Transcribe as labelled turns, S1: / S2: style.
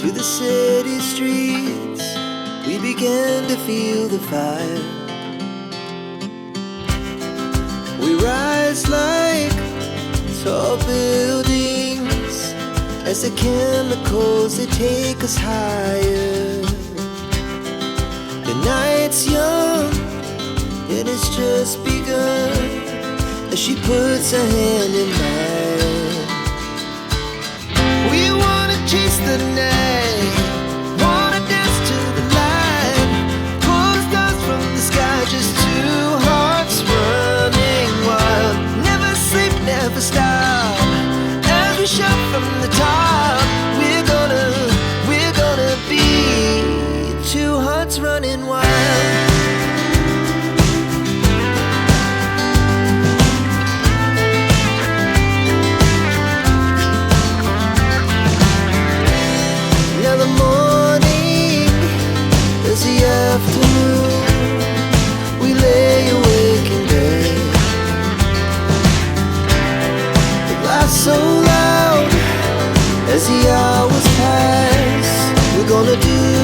S1: to the city streets, we began to feel the fire. We rise like tall buildings as the chemicals, they take us higher. The night's young and it's just begun as she puts her hand in mine. We wanna chase the night, wanna dance to the light, pull stars from the sky, just two hearts running wild. Never sleep, never stop, as we shout from the top. We're gonna be two hearts running wild. Now the morning is the afternoon, we lay awake in bed. The laughs so loud as the hours pass, we're gonna do